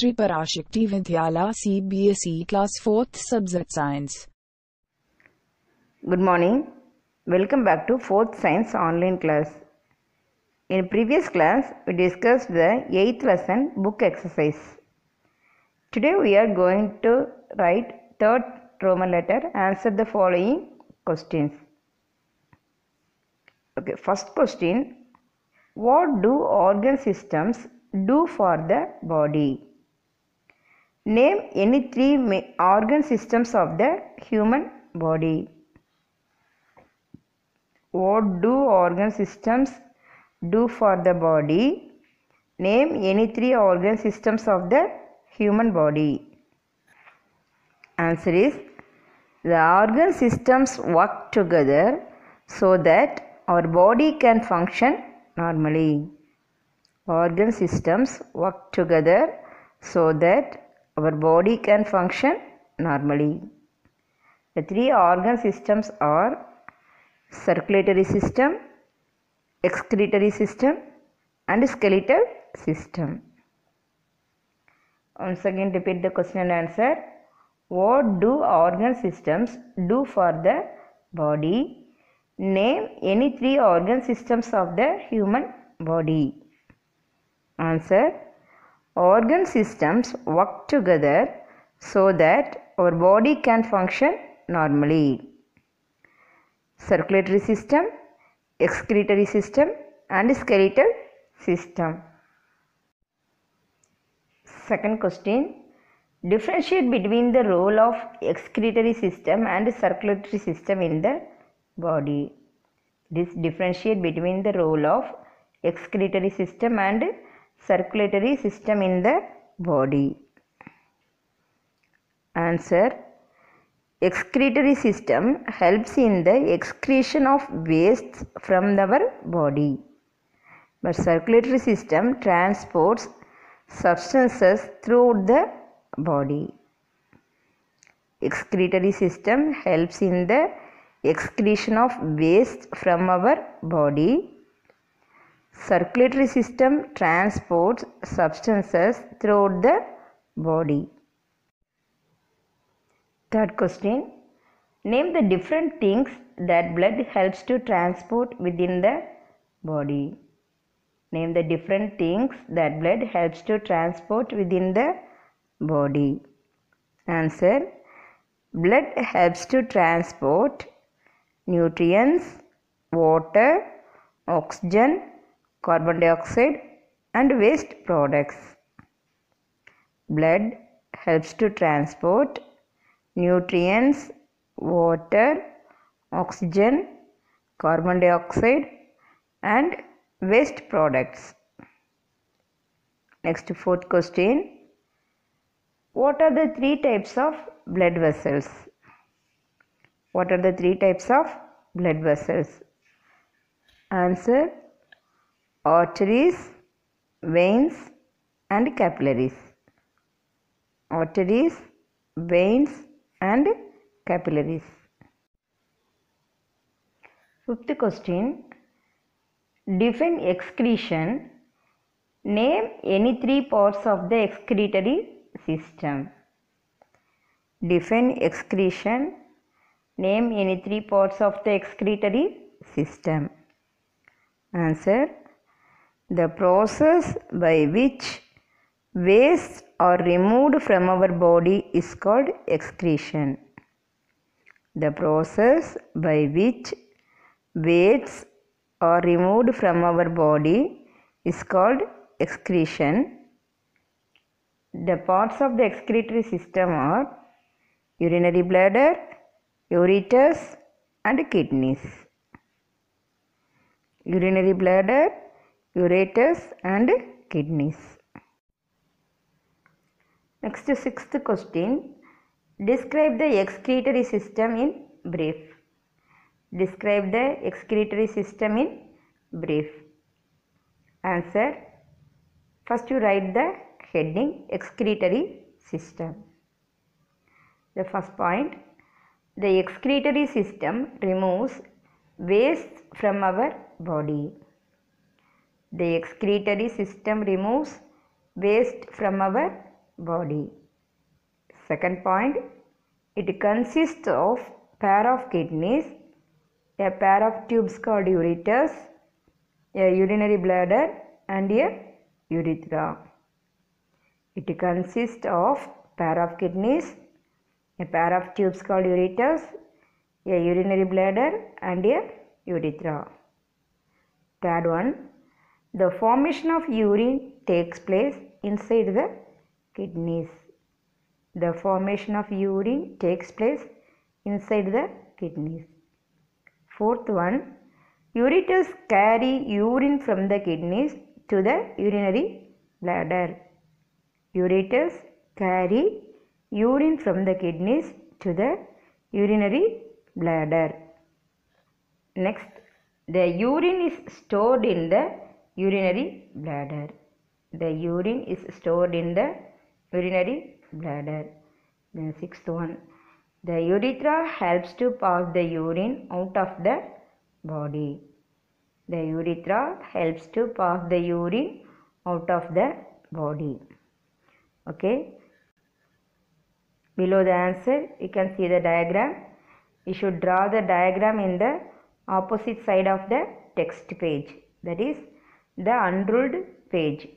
Sri Parashakti Vidyala CBSE Class 4th Subject Science. Good morning. Welcome back to 4th Science online class. In previous class, we discussed the 8th lesson book exercise. Today we are going to write 3rd Roman letter, answer the following questions. Okay, first question. What do organ systems do for the body? Name any 3 organ systems of the human body. What do organ systems do for the body? Name any 3 organ systems of the human body. Answer is, the organ systems work together so that our body can function normally. Organ systems work together so that our body can function normally. The 3 organ systems are circulatory system, excretory system and skeletal system. Once again repeat the question and answer. What do organ systems do for the body? Name any 3 organ systems of the human body. Answer. Organ systems work together so that our body can function normally. Circulatory system, excretory system and skeletal system. Second question. Differentiate between the role of excretory system and circulatory system in the body. Differentiate between the role of excretory system and circulatory system in the body. Answer. Excretory system helps in the excretion of wastes from our body, but circulatory system transports substances throughout the body. Excretory system helps in the excretion of waste from our body. Circulatory system transports substances throughout the body. Third question. Name the different things that blood helps to transport within the body. Name the different things that blood helps to transport within the body. Answer. Blood helps to transport nutrients, water, oxygen, carbon dioxide and waste products. Blood helps to transport nutrients, water, oxygen, carbon dioxide and waste products. Next, fourth question. What are the 3 types of blood vessels? What are the 3 types of blood vessels? Answer. Arteries, veins and capillaries. Arteries, veins and capillaries. Fifth question. Define excretion. Name any 3 parts of the excretory system. Define excretion. Name any 3 parts of the excretory system. Answer. The process by which wastes are removed from our body is called excretion. The process by which wastes are removed from our body is called excretion. The parts of the excretory system are urinary bladder, ureters and kidneys. Urinary bladder, ureters and kidneys. Next, sixth question. Describe the excretory system in brief. Describe the excretory system in brief. Answer. First you write the heading excretory system. The first point. The excretory system removes waste from our body. The excretory system removes waste from our body. Second point, it consists of pair of kidneys, a pair of tubes called ureters, a urinary bladder and a urethra. It consists of pair of kidneys, a pair of tubes called ureters, a urinary bladder and a urethra. Third one, the formation of urine takes place inside the kidneys. The formation of urine takes place inside the kidneys. Fourth one, ureters carry urine from the kidneys to the urinary bladder. Ureters carry urine from the kidneys to the urinary bladder. Next, the urine is stored in the urinary bladder. The urine is stored in the urinary bladder. Then sixth one, the urethra helps to pass the urine out of the body. The urethra helps to pass the urine out of the body. Okay. Below the answer, you can see the diagram. You should draw the diagram in the opposite side of the text page. That is the unruled page.